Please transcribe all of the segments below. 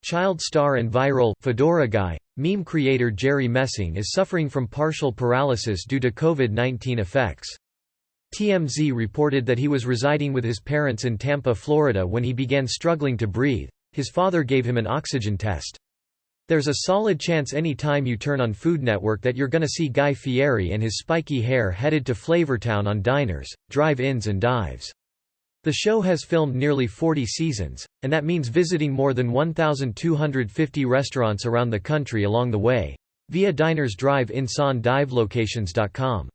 Child star and viral Fedora Guy meme creator Jerry Messing is suffering from partial paralysis due to COVID-19 effects. TMZ reported that he was residing with his parents in Tampa, Florida when he began struggling to breathe. His father gave him an oxygen test. There's a solid chance any time you turn on Food Network that you're gonna see Guy Fieri and his spiky hair headed to Flavortown on diners, drive-ins and dives. The show has filmed nearly 40 seasons, and that means visiting more than 1,250 restaurants around the country along the way, via diners drive-ins on divelocations.com.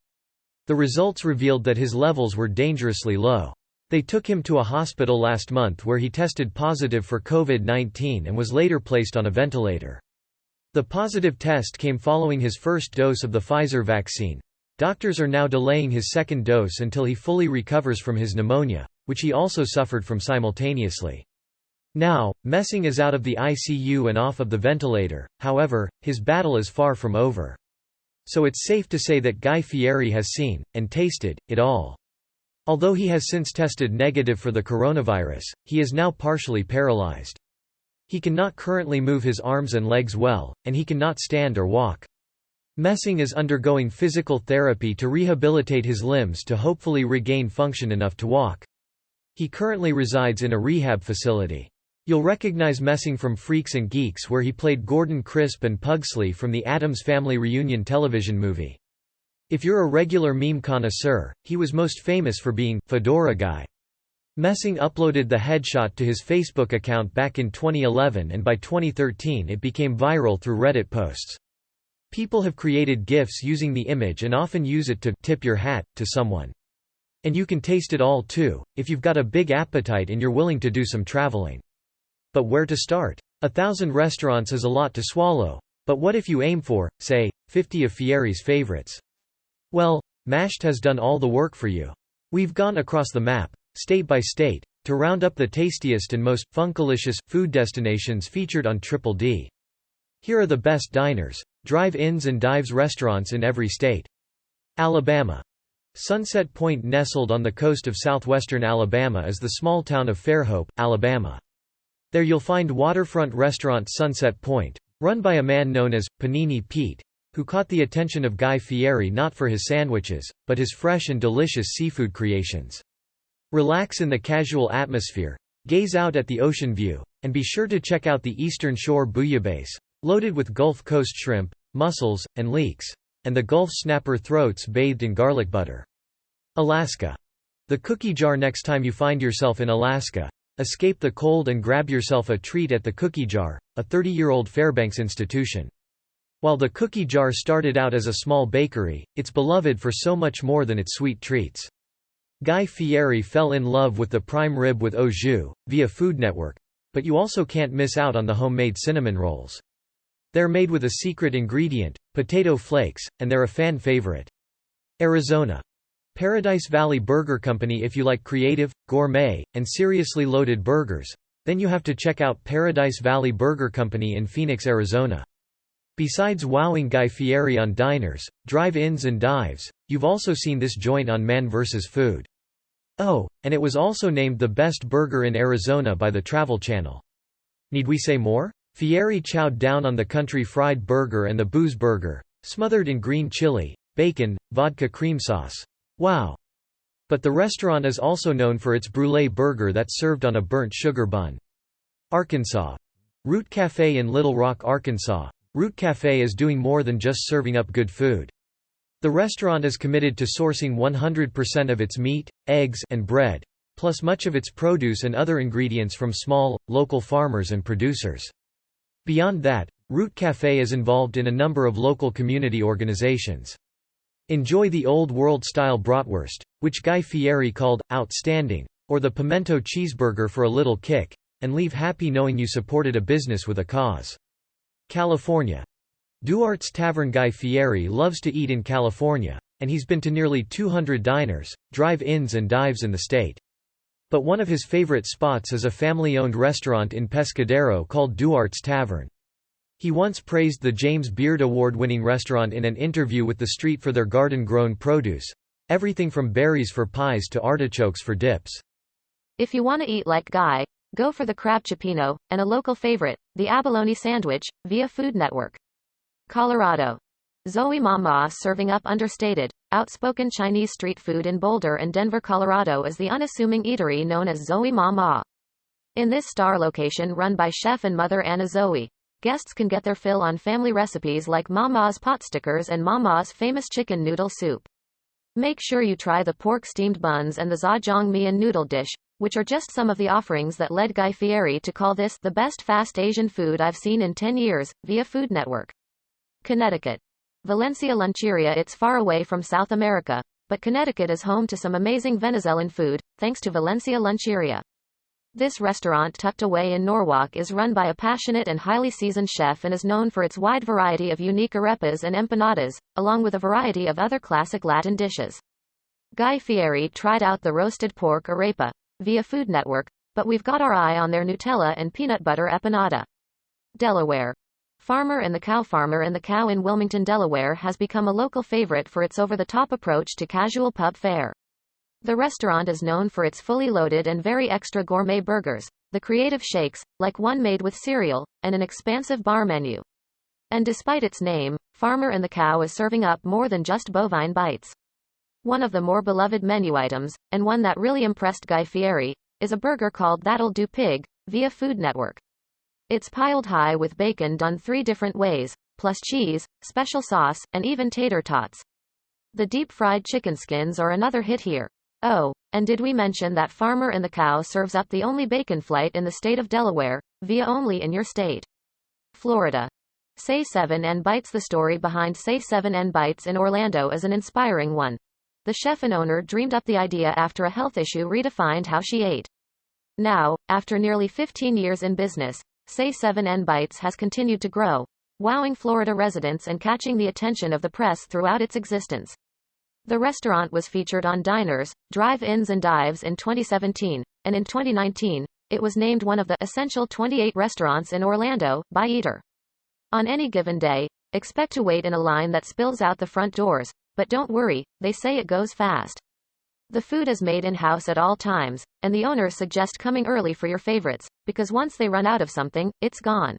The results revealed that his levels were dangerously low. They took him to a hospital last month where he tested positive for COVID-19 and was later placed on a ventilator. The positive test came following his first dose of the Pfizer vaccine. Doctors are now delaying his second dose until he fully recovers from his pneumonia, which he also suffered from simultaneously. Now, Messing is out of the ICU and off of the ventilator, however, his battle is far from over. So it's safe to say that Guy Fieri has seen, and tasted, it all. Although he has since tested negative for the coronavirus, he is now partially paralyzed. He cannot currently move his arms and legs well, and he cannot stand or walk. Messing is undergoing physical therapy to rehabilitate his limbs to hopefully regain function enough to walk. He currently resides in a rehab facility. You'll recognize Messing from Freaks and Geeks where he played Gordon Crisp and Pugsley from the Addams Family Reunion television movie. If you're a regular meme connoisseur, he was most famous for being Fedora Guy. Messing uploaded the headshot to his Facebook account back in 2011 and by 2013 it became viral through Reddit posts. People have created GIFs using the image and often use it to tip your hat to someone. And you can taste it all too, if you've got a big appetite and you're willing to do some traveling. But where to start? 1,000 restaurants is a lot to swallow. But what if you aim for, say, 50 of Fieri's favorites? Well, Mashed has done all the work for you. We've gone across the map, state by state, to round up the tastiest and most funkalicious food destinations featured on Triple D. Here are the best diners, drive-ins and dives restaurants in every state. Alabama. Sunset Point, nestled on the coast of southwestern Alabama, is the small town of Fairhope, Alabama. There you'll find waterfront restaurant Sunset Point, run by a man known as Panini Pete, who caught the attention of Guy Fieri not for his sandwiches, but his fresh and delicious seafood creations. Relax in the casual atmosphere, gaze out at the ocean view, and be sure to check out the Eastern Shore bouillabaisse, loaded with Gulf Coast shrimp, mussels, and leeks, and the Gulf snapper throats bathed in garlic butter. Alaska. The cookie jar. Next time you find yourself in Alaska, escape the cold and grab yourself a treat at the Cookie Jar, a 30-year-old Fairbanks institution. While the Cookie Jar started out as a small bakery, it's beloved for so much more than its sweet treats. Guy Fieri fell in love with the prime rib with au jus, via Food Network, but you also can't miss out on the homemade cinnamon rolls. They're made with a secret ingredient, potato flakes, and they're a fan favorite. Arizona. Paradise Valley Burger Company. If you like creative, gourmet, and seriously loaded burgers, then you have to check out Paradise Valley Burger Company in Phoenix, Arizona. Besides wowing Guy Fieri on diners, drive-ins and dives, you've also seen this joint on Man vs. Food. Oh, and it was also named the best burger in Arizona by the Travel Channel. Need we say more? Fieri chowed down on the country fried burger and the booze burger, smothered in green chili, bacon, vodka cream sauce. Wow! But the restaurant is also known for its brulee burger that's served on a burnt sugar bun. Arkansas. Root Cafe in Little Rock, Arkansas. Root Cafe is doing more than just serving up good food. The restaurant is committed to sourcing 100% of its meat, eggs, and bread, plus much of its produce and other ingredients from small, local farmers and producers. Beyond that, Root Cafe is involved in a number of local community organizations. Enjoy the old world-style bratwurst, which Guy Fieri called outstanding, or the pimento cheeseburger for a little kick, and leave happy knowing you supported a business with a cause. California. Duart's Tavern. Guy Fieri loves to eat in California, and he's been to nearly 200 diners, drive-ins and dives in the state. But one of his favorite spots is a family-owned restaurant in Pescadero called Duart's Tavern. He once praised the James Beard Award-winning restaurant in an interview with The Street for their garden-grown produce. Everything from berries for pies to artichokes for dips. If you want to eat like Guy, Go for the crab cioppino, and a local favorite, the abalone sandwich, via Food Network. Colorado. Zoe Mama serving up understated, outspoken Chinese street food in Boulder and Denver, Colorado is the unassuming eatery known as Zoe Mama. In this star location run by chef and mother Anna Zoe, guests can get their fill on family recipes like Mama's pot stickers and Mama's famous chicken noodle soup. Make sure you try the pork steamed buns and the jjajangmyeon noodle dish, which are just some of the offerings that led Guy Fieri to call this the best fast Asian food I've seen in 10 years, via Food Network. Connecticut. Valencia Luncheria. It's far away from South America, but Connecticut is home to some amazing Venezuelan food, thanks to Valencia Luncheria. This restaurant tucked away in Norwalk is run by a passionate and highly seasoned chef and is known for its wide variety of unique arepas and empanadas, along with a variety of other classic Latin dishes. Guy Fieri tried out the roasted pork arepa, via Food Network, but we've got our eye on their Nutella and peanut butter empanada. Delaware Farmer and the Cow. Farmer and the Cow in Wilmington, Delaware has become a local favorite for its over-the-top approach to casual pub fare. The restaurant is known for its fully loaded and very extra gourmet burgers, the creative shakes, like one made with cereal, and an expansive bar menu. And despite its name, Farmer and the Cow is serving up more than just bovine bites. One of the more beloved menu items, and one that really impressed Guy Fieri, is a burger called That'll Do Pig, via Food Network. It's piled high with bacon done 3 different ways, plus cheese, special sauce, and even tater tots. The deep-fried chicken skins are another hit here. Oh, and did we mention that Farmer and the Cow serves up the only bacon flight in the state of Delaware, via only in your state. Florida. Say 7 and Bites. The story behind Say 7 and Bites in Orlando is an inspiring one. The chef and owner dreamed up the idea after a health issue redefined how she ate. Now, after nearly 15 years in business, Say 7 and Bites has continued to grow, wowing Florida residents and catching the attention of the press throughout its existence. The restaurant was featured on diners, drive-ins and dives in 2017, and in 2019, it was named one of the Essential 28 restaurants in Orlando by Eater. On any given day, expect to wait in a line that spills out the front doors, but don't worry, they say it goes fast. The food is made in-house at all times, and the owners suggest coming early for your favorites, because once they run out of something, it's gone.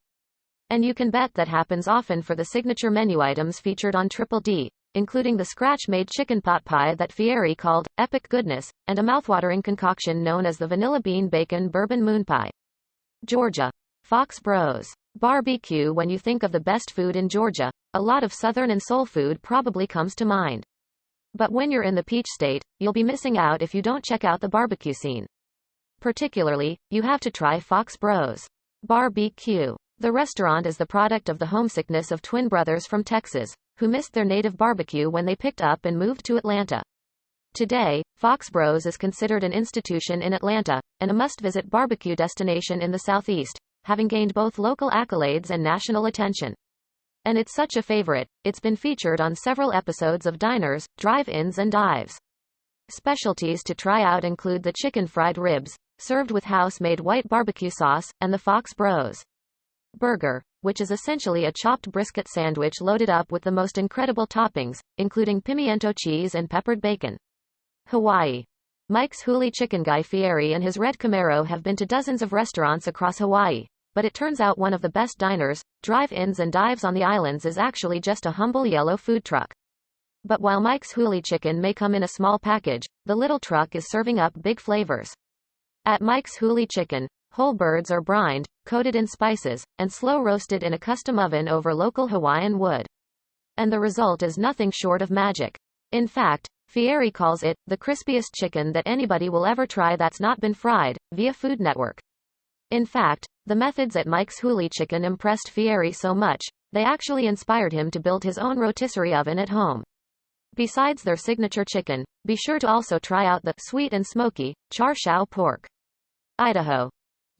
And you can bet that happens often for the signature menu items featured on Triple D, including the scratch-made chicken pot pie that Fieri called epic goodness, and a mouthwatering concoction known as the vanilla bean bacon bourbon moon pie. Georgia. Fox Bros. Barbecue. When you think of the best food in Georgia, a lot of southern and soul food probably comes to mind. But when you're in the Peach State, you'll be missing out if you don't check out the barbecue scene. Particularly, you have to try Fox Bros. Barbecue. The restaurant is the product of the homesickness of twin brothers from Texas, who missed their native barbecue when they picked up and moved to Atlanta. Today, Fox Bros is considered an institution in Atlanta, and a must-visit barbecue destination in the Southeast, having gained both local accolades and national attention. And it's such a favorite, it's been featured on several episodes of diners, drive-ins and dives. Specialties to try out include the chicken fried ribs, served with house-made white barbecue sauce, and the Fox Bros. Burger, which is essentially a chopped brisket sandwich loaded up with the most incredible toppings, including pimiento cheese and peppered bacon. Hawaii. Mike's Huli Chicken. Guy Fieri and his red Camaro have been to dozens of restaurants across Hawaii, but it turns out one of the best diners, drive-ins and dives on the islands is actually just a humble yellow food truck. But while Mike's Huli Chicken may come in a small package, the little truck is serving up big flavors. At Mike's Huli Chicken, whole birds are brined, coated in spices, and slow-roasted in a custom oven over local Hawaiian wood. And the result is nothing short of magic. In fact, Fieri calls it the crispiest chicken that anybody will ever try that's not been fried, via Food Network. In fact, the methods at Mike's Huli Chicken impressed Fieri so much, they actually inspired him to build his own rotisserie oven at home. Besides their signature chicken, be sure to also try out the sweet and smoky char siu pork. Idaho.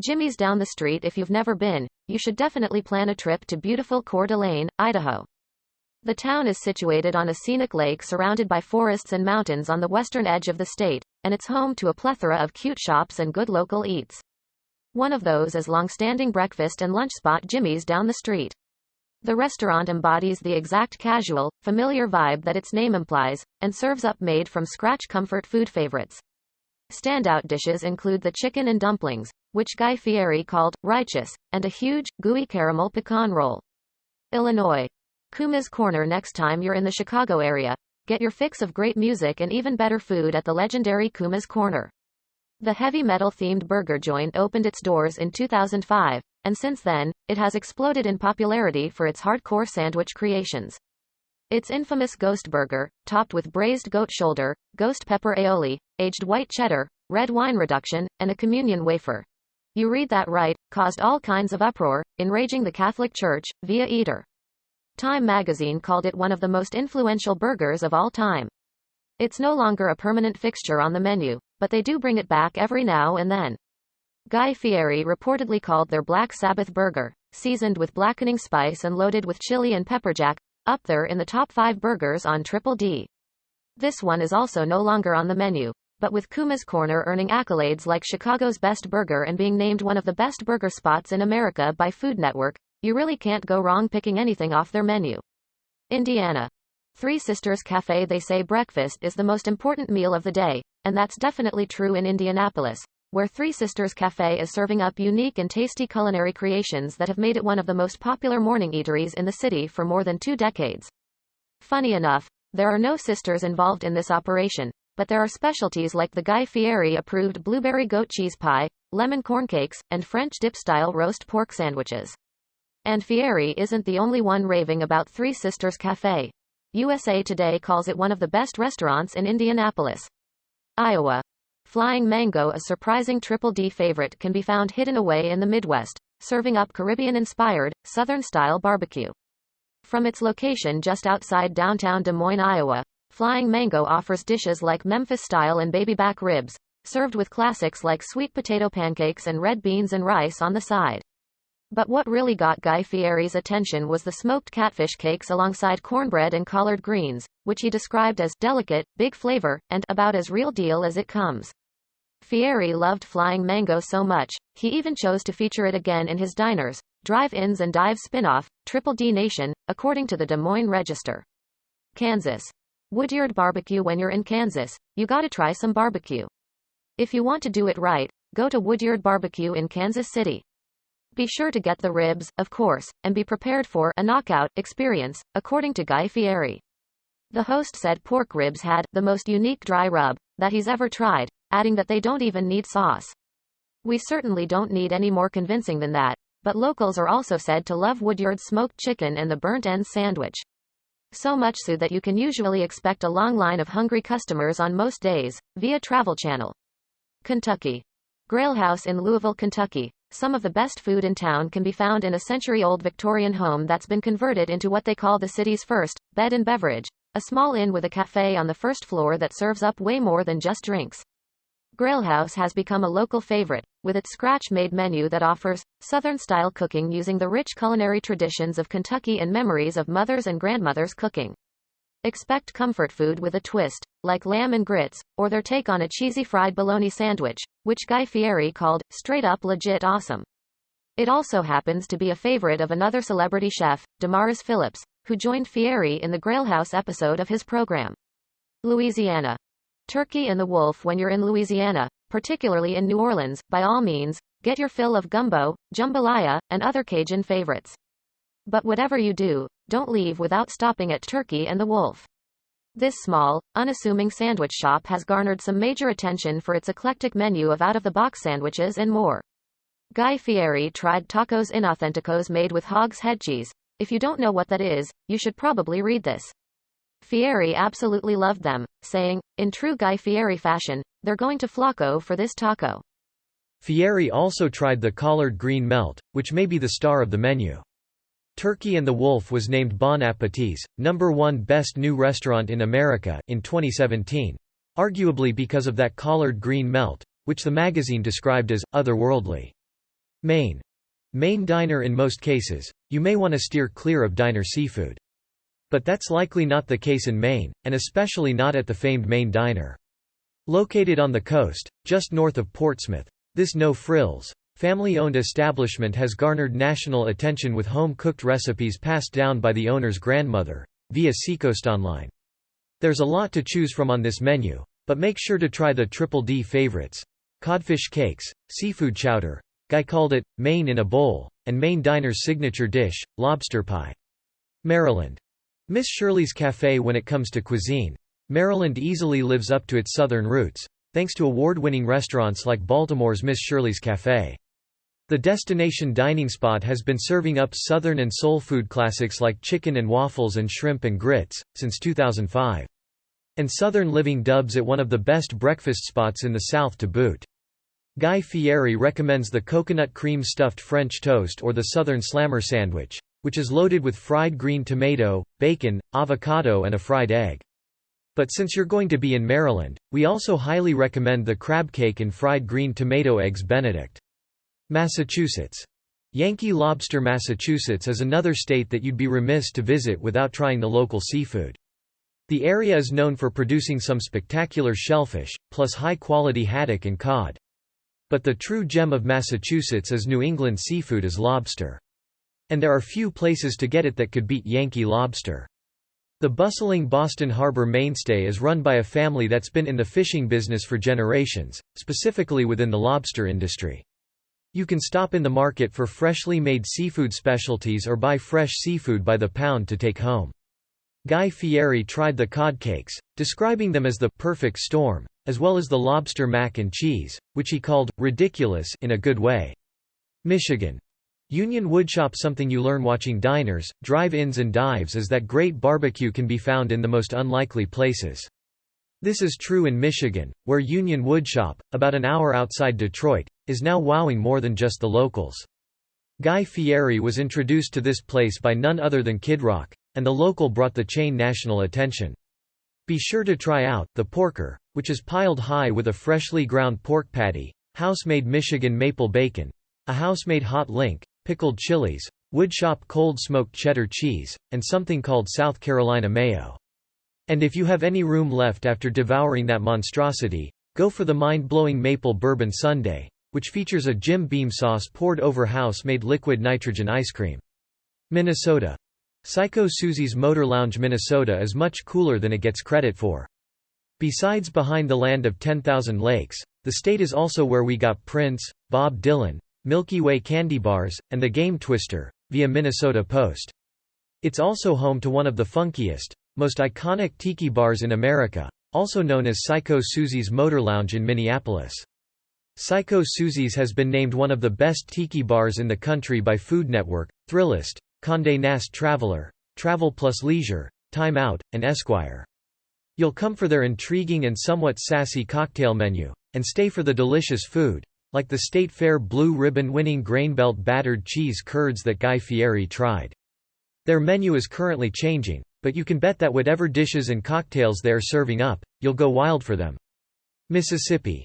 Jimmy's down the street. If you've never been, you should definitely plan a trip to beautiful Coeur d'Alene, Idaho. The town is situated on a scenic lake surrounded by forests and mountains on the western edge of the state, and it's home to a plethora of cute shops and good local eats. One of those is long-standing breakfast and lunch spot Jimmy's down the street. The restaurant embodies the exact casual, familiar vibe that its name implies, and serves up made-from-scratch comfort food favorites. Standout dishes include the chicken and dumplings, which Guy Fieri called righteous, and a huge, gooey caramel pecan roll. Illinois. Kuma's Corner. Next time you're in the Chicago area, get your fix of great music and even better food at the legendary Kuma's Corner. The heavy metal-themed burger joint opened its doors in 2005, and since then, it has exploded in popularity for its hardcore sandwich creations. Its infamous Ghost Burger, topped with braised goat shoulder, ghost pepper aioli, aged white cheddar, red wine reduction, and a communion wafer. You read that right, caused all kinds of uproar, enraging the Catholic Church, via Eater. Time magazine called it one of the most influential burgers of all time. It's no longer a permanent fixture on the menu, but they do bring it back every now and then. Guy Fieri reportedly called their Black Sabbath burger, seasoned with blackening spice and loaded with chili and pepperjack, up there in the top 5 burgers on Triple D. This one is also no longer on the menu, but with Kuma's Corner earning accolades like Chicago's best burger and being named one of the best burger spots in America by Food Network, you really can't go wrong picking anything off their menu. Indiana. Three Sisters Cafe. They say breakfast is the most important meal of the day, and that's definitely true in Indianapolis, where Three Sisters Cafe is serving up unique and tasty culinary creations that have made it one of the most popular morning eateries in the city for more than 2 decades. Funny enough, there are no sisters involved in this operation, but there are specialties like the Guy Fieri-approved blueberry goat cheese pie, lemon corn cakes, and French dip-style roast pork sandwiches. And Fieri isn't the only one raving about Three Sisters Cafe. USA Today calls it one of the best restaurants in Indianapolis. Iowa. Flying Mango. A surprising Triple D favorite can be found hidden away in the Midwest, serving up Caribbean-inspired, Southern-style barbecue. From its location just outside downtown Des Moines, Iowa, Flying Mango offers dishes like Memphis-style and baby back ribs, served with classics like sweet potato pancakes and red beans and rice on the side. But what really got Guy Fieri's attention was the smoked catfish cakes alongside cornbread and collard greens, which he described as delicate, big flavor, and about as real deal as it comes. Fieri loved Flying Mango so much, he even chose to feature it again in his diners, drive-ins and dive spin-off, Triple D Nation, according to the Des Moines Register. Kansas. Woodyard Barbecue. When you're in Kansas, you gotta try some barbecue. If you want to do it right, go to Woodyard Barbecue in Kansas City. Be sure to get the ribs, of course, and be prepared for a knockout experience, according to Guy Fieri. The host said pork ribs had the most unique dry rub that he's ever tried, adding that they don't even need sauce. We certainly don't need any more convincing than that, but locals are also said to love Woodyard's smoked chicken and the burnt ends sandwich. So much so that you can usually expect a long line of hungry customers on most days, via Travel Channel. Kentucky. Grail House in Louisville, Kentucky. Some of the best food in town can be found in a century-old Victorian home that's been converted into what they call the city's first bed and beverage, a small inn with a cafe on the first floor that serves up way more than just drinks. Grail House has become a local favorite, with its scratch-made menu that offers Southern-style cooking using the rich culinary traditions of Kentucky and memories of mothers and grandmothers cooking. Expect comfort food with a twist, like lamb and grits, or their take on a cheesy fried bologna sandwich, which Guy Fieri called straight-up legit awesome. It also happens to be a favorite of another celebrity chef, Damaris Phillips, who joined Fieri in the Grail House episode of his program. Louisiana. Turkey and the Wolf. When you're in Louisiana, particularly in New Orleans, by all means, get your fill of gumbo, jambalaya, and other Cajun favorites. But whatever you do, don't leave without stopping at Turkey and the Wolf. This small, unassuming sandwich shop has garnered some major attention for its eclectic menu of out-of-the-box sandwiches and more. Guy Fieri tried tacos inauténticos made with hog's head cheese. If you don't know what that is, you should probably read this. Fieri absolutely loved them, saying, in true Guy Fieri fashion, they're going to Flaco for this taco. Fieri also tried the collard green melt, which may be the star of the menu. Turkey and the Wolf was named Bon Appétit's #1 best new restaurant in America in 2017. Arguably because of that collard green melt, which the magazine described as otherworldly. Maine. Maine diner. In most cases, you may want to steer clear of diner seafood. But that's likely not the case in Maine, and especially not at the famed Maine Diner. Located on the coast, just north of Portsmouth, this no-frills, family-owned establishment has garnered national attention with home-cooked recipes passed down by the owner's grandmother, via Seacoast Online. There's a lot to choose from on this menu, But make sure to try the Triple D favorites: codfish cakes, seafood chowder, Guy called it Maine in a bowl, and Maine Diner's signature dish, lobster pie. Maryland. Miss Shirley's Cafe. When it comes to cuisine, Maryland easily lives up to its southern roots, thanks to award-winning restaurants like Baltimore's Miss Shirley's Cafe. The destination dining spot has been serving up southern and soul food classics like chicken and waffles and shrimp and grits since 2005. And southern living dubs it one of the best breakfast spots in the South to boot. Guy Fieri recommends the coconut cream stuffed French toast or the Southern Slammer sandwich, which is loaded with fried green tomato, bacon, avocado and a fried egg. But since you're going to be in Maryland, we also highly recommend the crab cake and fried green tomato eggs Benedict. Massachusetts. Yankee Lobster. Massachusetts is another state that you'd be remiss to visit without trying the local seafood. The area is known for producing some spectacular shellfish, plus high-quality haddock and cod. But the true gem of Massachusetts as New England seafood is lobster. And there are few places to get it that could beat Yankee Lobster. The bustling Boston Harbor mainstay is run by a family that's been in the fishing business for generations, specifically within the lobster industry. You can stop in the market for freshly made seafood specialties or buy fresh seafood by the pound to take home. Guy Fieri tried the cod cakes, describing them as the perfect storm, as well as the lobster mac and cheese, which he called ridiculous in a good way. Michigan. Union Woodshop. Something you learn watching diners, drive-ins and dives is that great barbecue can be found in the most unlikely places. This is true in Michigan, where Union Woodshop, about an hour outside Detroit, is now wowing more than just the locals. Guy Fieri was introduced to this place by none other than Kid Rock, and the local brought the chain national attention. Be sure to try out the porker, which is piled high with a freshly ground pork patty, house-made Michigan maple bacon, a house-made hot link, pickled chilies, Woodshop cold smoked cheddar cheese, and something called South Carolina mayo. And if you have any room left after devouring that monstrosity, go for the mind-blowing maple bourbon sundae, which features a Jim Beam sauce poured over house-made liquid nitrogen ice cream. Minnesota. Psycho Susie's Motor Lounge. Minnesota is much cooler than it gets credit for. Besides behind the land of 10,000 lakes, the state is also where we got Prince, Bob Dylan, Milky Way candy bars, and the Game Twister, via Minnesota Post. It's also home to one of the funkiest, most iconic tiki bars in America, also known as Psycho Susie's Motor Lounge in Minneapolis. Psycho Susie's has been named one of the best tiki bars in the country by Food Network, Thrillist, Condé Nast Traveler, Travel Plus Leisure, Time Out, and Esquire. You'll come for their intriguing and somewhat sassy cocktail menu, and stay for the delicious food, like the State Fair blue ribbon-winning Grainbelt battered cheese curds that Guy Fieri tried. Their menu is currently changing, but you can bet that whatever dishes and cocktails they are serving up, you'll go wild for them. Mississippi.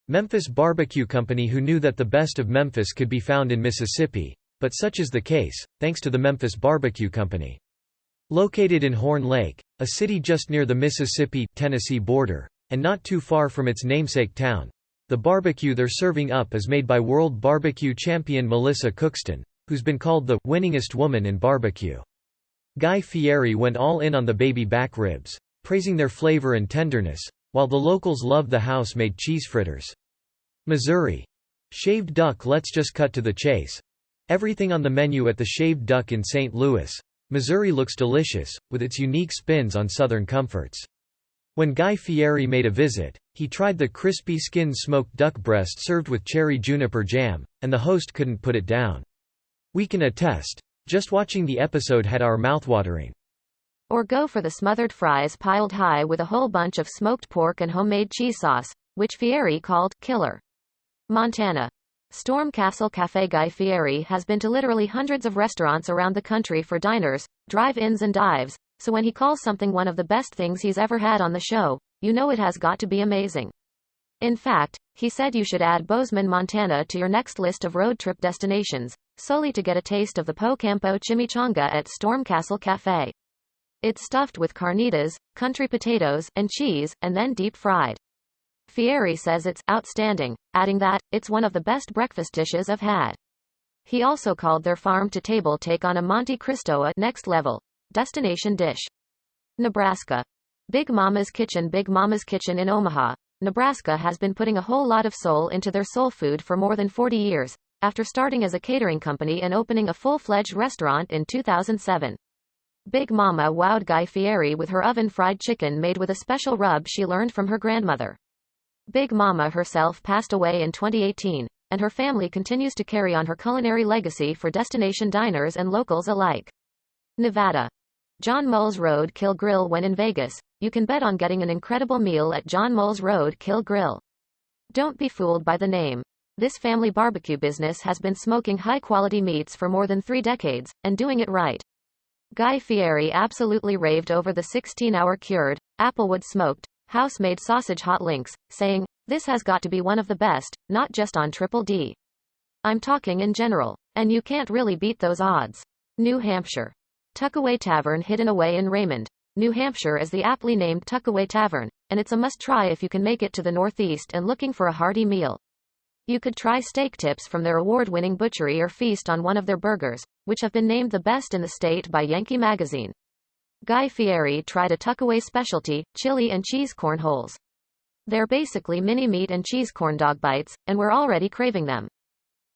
Memphis Barbecue Company. Who knew that the best of Memphis could be found in Mississippi? But such is the case, thanks to the Memphis Barbecue Company. Located in Horn Lake, a city just near the Mississippi-Tennessee border, and not too far from its namesake town, the barbecue they're serving up is made by world barbecue champion Melissa Cookston, who's been called the winningest woman in barbecue. Guy Fieri went all in on the baby back ribs, praising their flavor and tenderness, while the locals loved the house-made cheese fritters. Missouri. Shaved duck. Let's just cut to the chase. Everything on the menu at the Shaved Duck in St. Louis, Missouri looks delicious, with its unique spins on Southern comforts. When Guy Fieri made a visit, he tried the crispy skinned smoked duck breast served with cherry juniper jam, and the host couldn't put it down. We can attest. Just watching the episode had our mouthwatering. Or go for the smothered fries piled high with a whole bunch of smoked pork and homemade cheese sauce, which Fieri called killer. Montana. Storm Castle Cafe. Guy Fieri has been to literally hundreds of restaurants around the country for diners, drive-ins and dives, so when he calls something one of the best things he's ever had on the show, you know it has got to be amazing. In fact, he said you should add Bozeman, Montana to your next list of road trip destinations, solely to get a taste of the Po Campo chimichanga at Storm Castle Cafe. It's stuffed with carnitas, country potatoes, and cheese, and then deep fried. Fieri says it's outstanding, adding that it's one of the best breakfast dishes I've had. He also called their farm-to-table take on a Monte Cristo a next level destination dish. Nebraska. Big Mama's Kitchen. Big Mama's Kitchen in Omaha, Nebraska has been putting a whole lot of soul into their soul food for more than 40 years, after starting as a catering company and opening a full-fledged restaurant in 2007. Big Mama wowed Guy Fieri with her oven-fried chicken made with a special rub she learned from her grandmother. Big Mama herself passed away in 2018, and her family continues to carry on her culinary legacy for destination diners and locals alike. Nevada. John Mull's Road Kill Grill. When in Vegas, you can bet on getting an incredible meal at John Mull's Road Kill Grill. Don't be fooled by the name. This family barbecue business has been smoking high-quality meats for more than 3 decades, and doing it right. Guy Fieri absolutely raved over the 16-hour cured, applewood smoked, house-made sausage hot links, saying, "This has got to be one of the best, not just on Triple D. I'm talking in general. And you can't really beat those odds." New Hampshire. Tuckaway Tavern. Hidden away in Raymond, New Hampshire is the aptly named Tuckaway Tavern, and it's a must-try if you can make it to the Northeast and looking for a hearty meal. You could try steak tips from their award-winning butchery or feast on one of their burgers, which have been named the best in the state by Yankee Magazine. Guy Fieri tried a Tuckaway specialty, chili and cheese corn holes. They're basically mini meat and cheese corn dog bites, and we're already craving them.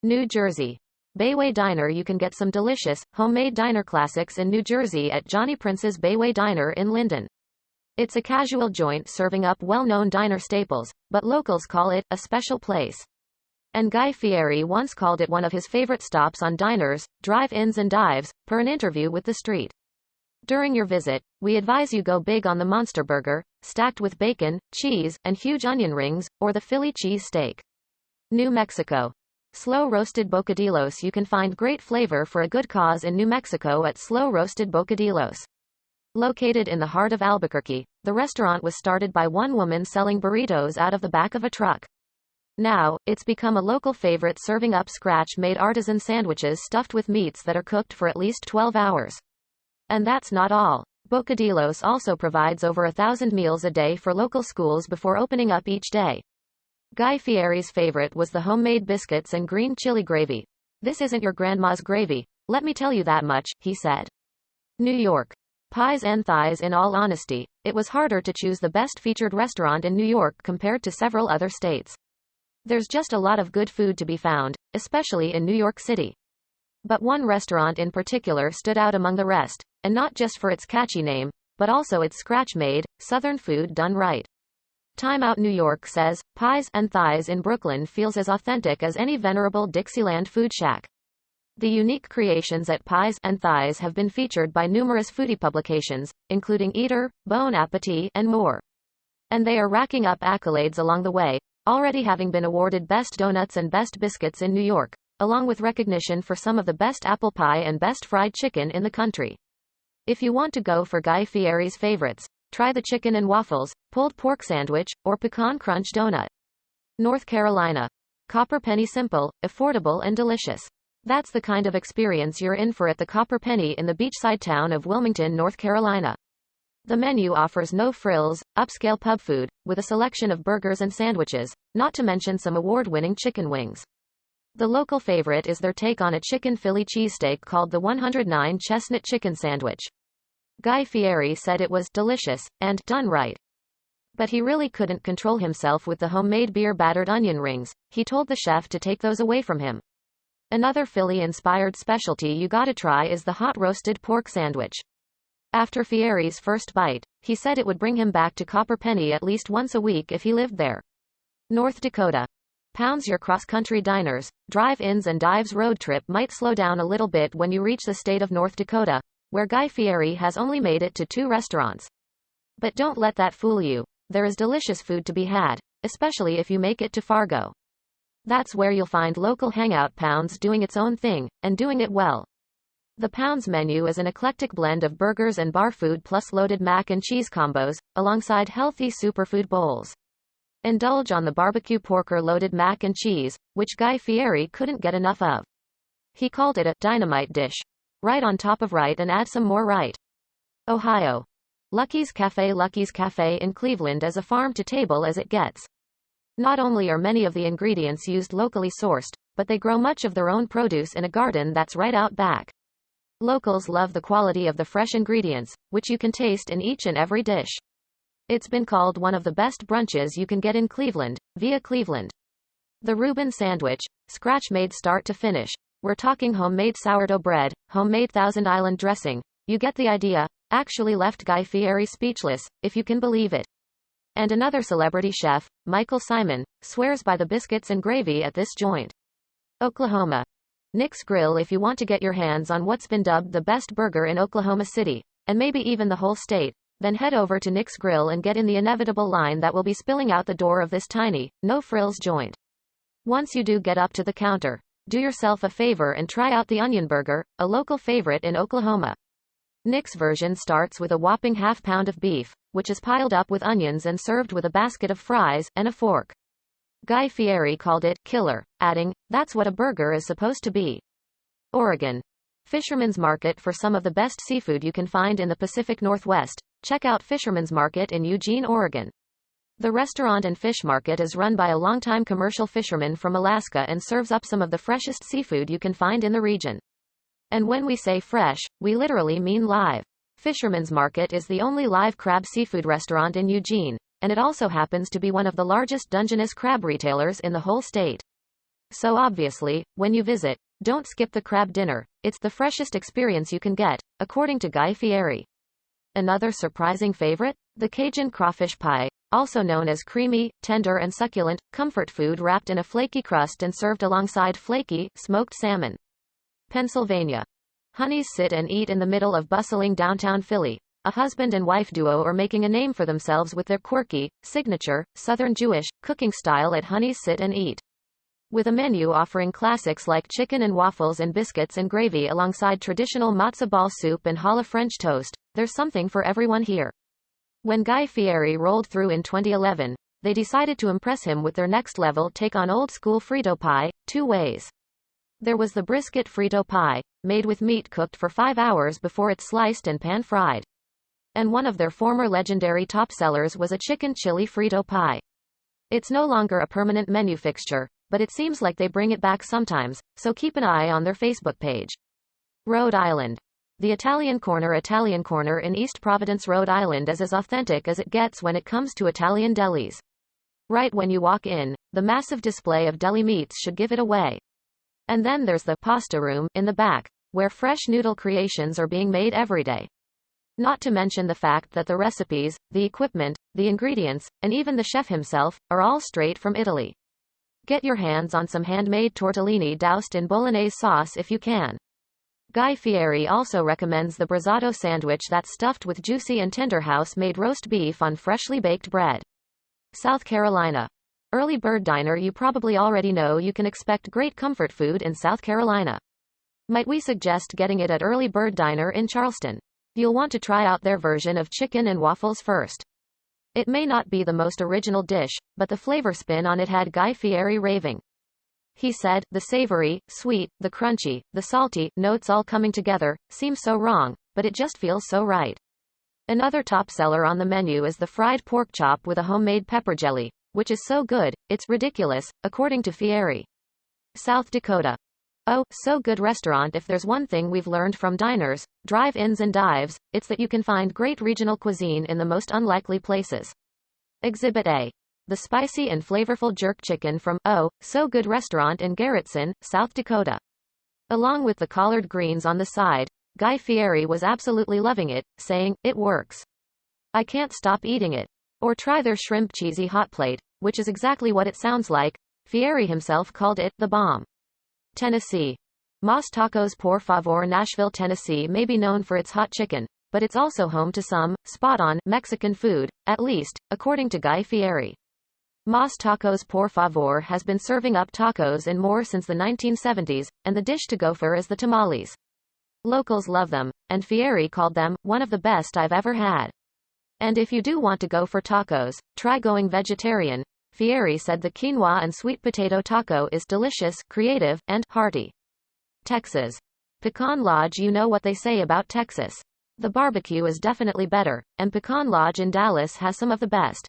New Jersey. Bayway Diner. You can get some delicious, homemade diner classics in New Jersey at Johnny Prince's Bayway Diner in Linden. It's a casual joint serving up well-known diner staples, but locals call it a special place. And Guy Fieri once called it one of his favorite stops on diners, drive-ins and dives, per an interview with The Street. During your visit, we advise you go big on the Monster Burger, stacked with bacon, cheese, and huge onion rings, or the Philly cheese steak. New Mexico. Slow Roasted Bocadillos. You can find great flavor for a good cause in New Mexico at Slow Roasted Bocadillos. Located in the heart of Albuquerque, the restaurant was started by one woman selling burritos out of the back of a truck. Now, it's become a local favorite, serving up scratch-made artisan sandwiches stuffed with meats that are cooked for at least 12 hours. And that's not all. Bocadillos also provides over 1,000 meals a day for local schools before opening up each day. Guy Fieri's favorite was the homemade biscuits and green chili gravy. "This isn't your grandma's gravy, let me tell you that much," he said. New York. Pies and thighs. In all honesty, it was harder to choose the best featured restaurant in New York compared to several other states. There's just a lot of good food to be found, especially in New York City. But one restaurant in particular stood out among the rest, and not just for its catchy name, but also its scratch-made, Southern food done right. Time Out New York says, Pies and Thighs in Brooklyn feels as authentic as any venerable Dixieland food shack. The unique creations at Pies and Thighs have been featured by numerous foodie publications, including Eater, Bon Appetit, and more. And they are racking up accolades along the way, already having been awarded Best Donuts and Best Biscuits in New York, along with recognition for some of the best apple pie and best fried chicken in the country. If you want to go for Guy Fieri's favorites, try the chicken and waffles, pulled pork sandwich, or pecan crunch donut. North Carolina. Copper Penny. Simple, affordable and delicious. That's the kind of experience you're in for at the Copper Penny in the beachside town of Wilmington, North Carolina. The menu offers no frills, upscale pub food, with a selection of burgers and sandwiches, not to mention some award-winning chicken wings. The local favorite is their take on a chicken Philly cheesesteak called the 109 Chestnut Chicken Sandwich. Guy Fieri said it was delicious and done right. But he really couldn't control himself with the homemade beer-battered onion rings. He told the chef to take those away from him. Another Philly-inspired specialty you gotta try is the hot roasted pork sandwich. After Fieri's first bite, he said it would bring him back to Copper Penny at least once a week if he lived there. North Dakota. Pounds your cross-country diners, drive-ins and dives. Road trip might slow down a little bit when you reach the state of North Dakota, where Guy Fieri has only made it to 2 restaurants. But don't let that fool you. There is delicious food to be had, especially if you make it to Fargo. That's where you'll find local hangout Pounds doing its own thing, and doing it well. The Pounds menu is an eclectic blend of burgers and bar food plus loaded mac and cheese combos, alongside healthy superfood bowls. Indulge on the barbecue porker loaded mac and cheese, which Guy Fieri couldn't get enough of. He called it a dynamite dish. Right on top of right and add some more right. Ohio. Lucky's Cafe. Lucky's Cafe in Cleveland is a farm-to-table as it gets. Not only are many of the ingredients used locally sourced, but they grow much of their own produce in a garden that's right out back. Locals love the quality of the fresh ingredients, which you can taste in each and every dish. It's been called one of the best brunches you can get in Cleveland, via Cleveland. The Reuben sandwich, scratch-made start to finish. We're talking homemade sourdough bread, homemade Thousand Island dressing. You get the idea. Actually left Guy Fieri speechless, if you can believe it. And another celebrity chef, Michael Simon, swears by the biscuits and gravy at this joint. Oklahoma. Nyx Grill. If you want to get your hands on what's been dubbed the best burger in Oklahoma City, and maybe even the whole state, then head over to Nyx Grill and get in the inevitable line that will be spilling out the door of this tiny, no-frills joint. Once you do get up to the counter, do yourself a favor and try out the onion burger, a local favorite in Oklahoma. Nyx version starts with a whopping half-pound of beef, which is piled up with onions and served with a basket of fries and a fork. Guy Fieri called it killer, adding, "That's what a burger is supposed to be." Oregon. Fisherman's Market. For some of the best seafood you can find in the Pacific Northwest, check out Fisherman's Market in Eugene, Oregon. The restaurant and fish market is run by a longtime commercial fisherman from Alaska and serves up some of the freshest seafood you can find in the region. And when we say fresh, we literally mean live. Fisherman's Market is the only live crab seafood restaurant in Eugene, and it also happens to be one of the largest Dungeness crab retailers in the whole state. So obviously, when you visit, don't skip the crab dinner. It's the freshest experience you can get, according to Guy Fieri. Another surprising favorite? The Cajun crawfish pie, also known as creamy, tender and succulent, comfort food wrapped in a flaky crust and served alongside flaky, smoked salmon. Pennsylvania. Honeys sit and eat in the middle of bustling downtown Philly. A husband and wife duo are making a name for themselves with their quirky, signature, Southern Jewish, cooking style at Honeys Sit and Eat. With a menu offering classics like chicken and waffles and biscuits and gravy alongside traditional matzo ball soup and challah French toast, there's something for everyone here. When Guy Fieri rolled through in 2011, they decided to impress him with their next-level take on old-school Frito pie, two ways. There was the brisket Frito pie, made with meat cooked for 5 hours before it's sliced and pan-fried. And one of their former legendary top sellers was a chicken chili Frito pie. It's no longer a permanent menu fixture, but it seems like they bring it back sometimes, so keep an eye on their Facebook page. Rhode Island. The Italian Corner in East Providence, Rhode Island is as authentic as it gets when it comes to Italian delis. Right when you walk in, the massive display of deli meats should give it away. And then there's the pasta room in the back, where fresh noodle creations are being made every day. Not to mention the fact that the recipes, the equipment, the ingredients, and even the chef himself, are all straight from Italy. Get your hands on some handmade tortellini doused in bolognese sauce if you can. Guy Fieri also recommends the brasato sandwich that's stuffed with juicy and tender house-made roast beef on freshly baked bread. South Carolina. Early Bird Diner. You probably already know you can expect great comfort food in South Carolina. Might we suggest getting it at Early Bird Diner in Charleston? You'll want to try out their version of chicken and waffles first. It may not be the most original dish, but the flavor spin on it had Guy Fieri raving. He said, "The savory, sweet, the crunchy, the salty notes all coming together seems so wrong, but it just feels so right." Another top seller on the menu is the fried pork chop with a homemade pepper jelly, which is so good, it's ridiculous, according to Fieri. South Dakota. Oh, so good restaurant. If there's one thing we've learned from diners, drive-ins and dives, it's that you can find great regional cuisine in the most unlikely places. Exhibit A. The spicy and flavorful jerk chicken from Oh, So Good restaurant in Garrettson, South Dakota. Along with the collard greens on the side, Guy Fieri was absolutely loving it, saying, "It works. I can't stop eating it." Or try their shrimp cheesy hot plate, which is exactly what it sounds like. Fieri himself called it the bomb. Tennessee. Mas Tacos por Favor. Nashville, Tennessee may be known for its hot chicken, but it's also home to some spot-on Mexican food, at least, according to Guy Fieri. Mas Tacos por Favor has been serving up tacos and more since the 1970s, and the dish to go for is the tamales. Locals love them, and Fieri called them one of the best I've ever had. And if you do want to go for tacos, try going vegetarian. Fieri said the quinoa and sweet potato taco is delicious, creative, and hearty. Texas. Pecan Lodge. You know what they say about Texas. The barbecue is definitely better, and Pecan Lodge in Dallas has some of the best.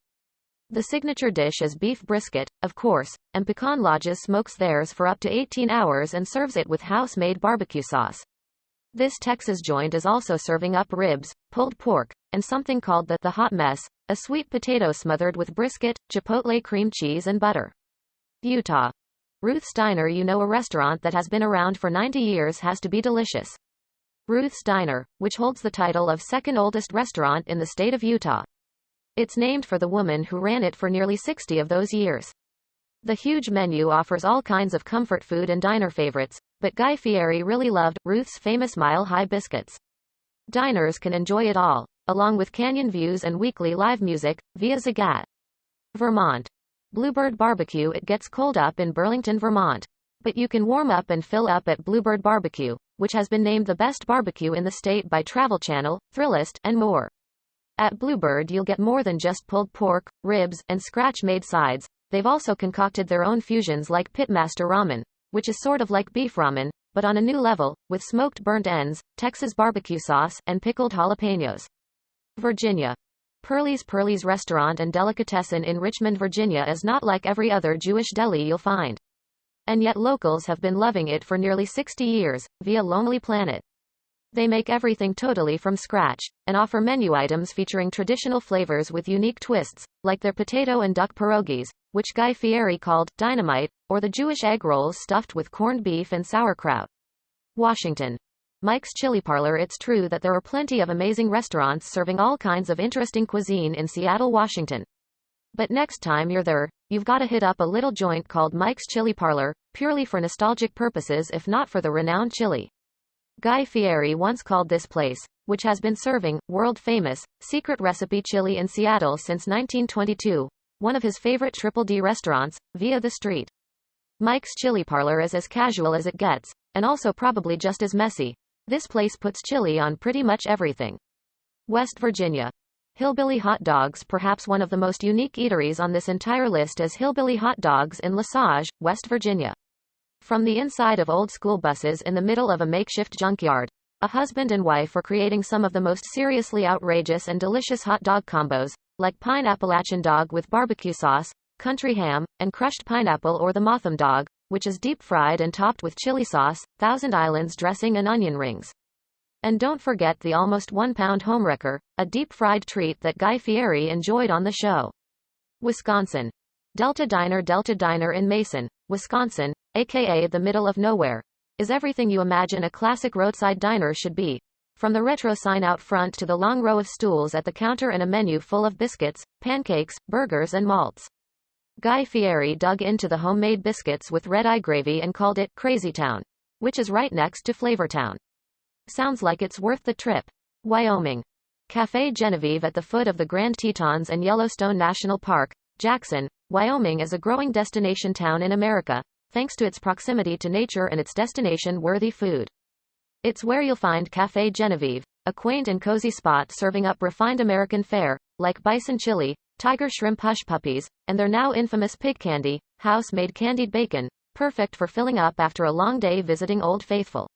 The signature dish is beef brisket, of course, and Pecan Lodge's smokes theirs for up to 18 hours and serves it with house-made barbecue sauce. This Texas joint is also serving up ribs, pulled pork, and something called the hot mess, a sweet potato smothered with brisket, chipotle cream cheese and butter. Utah. Ruth's Diner. You know, a restaurant that has been around for 90 years has to be delicious. Ruth's Diner, which holds the title of second oldest restaurant in the state of Utah. It's named for the woman who ran it for nearly 60 of those years. The huge menu offers all kinds of comfort food and diner favorites, but Guy Fieri really loved Ruth's famous mile-high biscuits. Diners can enjoy it all, along with canyon views and weekly live music, via Zagat. Vermont. Bluebird Barbecue. It gets cold up in Burlington, Vermont, but you can warm up and fill up at Bluebird Barbecue, which has been named the best barbecue in the state by Travel Channel, Thrillist, and more. At Bluebird you'll get more than just pulled pork, ribs, and scratch-made sides. They've also concocted their own fusions like Pitmaster Ramen, which is sort of like beef ramen, but on a new level, with smoked burnt ends, Texas barbecue sauce, and pickled jalapenos. Virginia. Pearlie's Restaurant and Delicatessen in Richmond, Virginia is not like every other Jewish deli you'll find. And yet locals have been loving it for nearly 60 years, via Lonely Planet. They make everything totally from scratch, and offer menu items featuring traditional flavors with unique twists, like their potato and duck pierogies, which Guy Fieri called dynamite, or the Jewish egg rolls stuffed with corned beef and sauerkraut. Washington. Mike's Chili Parlor. It's true that there are plenty of amazing restaurants serving all kinds of interesting cuisine in Seattle, Washington. But next time you're there, you've got to hit up a little joint called Mike's Chili Parlor, purely for nostalgic purposes if not for the renowned chili. Guy Fieri once called this place, which has been serving world-famous, secret recipe chili in Seattle since 1922, one of his favorite Triple D restaurants, via the street. Mike's Chili Parlor is as casual as it gets, and also probably just as messy. This place puts chili on pretty much everything. West Virginia. Hillbilly Hot Dogs. Perhaps one of the most unique eateries on this entire list is Hillbilly Hot Dogs in Lesage, West Virginia. From the inside of old school buses in the middle of a makeshift junkyard, a husband and wife are creating some of the most seriously outrageous and delicious hot dog combos, like pine Appalachian dog with barbecue sauce, country ham, and crushed pineapple, or the Motham dog, which is deep fried and topped with chili sauce, Thousand Islands dressing and onion rings. And don't forget the almost 1-pound homewrecker, a deep-fried treat that Guy Fieri enjoyed on the show. Wisconsin. Delta Diner in Mason, Wisconsin, aka the middle of nowhere, is everything you imagine a classic roadside diner should be. From the retro sign out front to the long row of stools at the counter and a menu full of biscuits, pancakes, burgers and malts. Guy Fieri dug into the homemade biscuits with red-eye gravy and called it Crazy Town, which is right next to Flavortown. Sounds like it's worth the trip. Wyoming. Café Genevieve at the foot of the Grand Tetons and Yellowstone National Park, Jackson, Wyoming is a growing destination town in America, thanks to its proximity to nature and its destination-worthy food. It's where you'll find Café Genevieve, a quaint and cozy spot serving up refined American fare, like bison chili, tiger shrimp hush puppies, and their now infamous pig candy, house-made candied bacon, perfect for filling up after a long day visiting Old Faithful.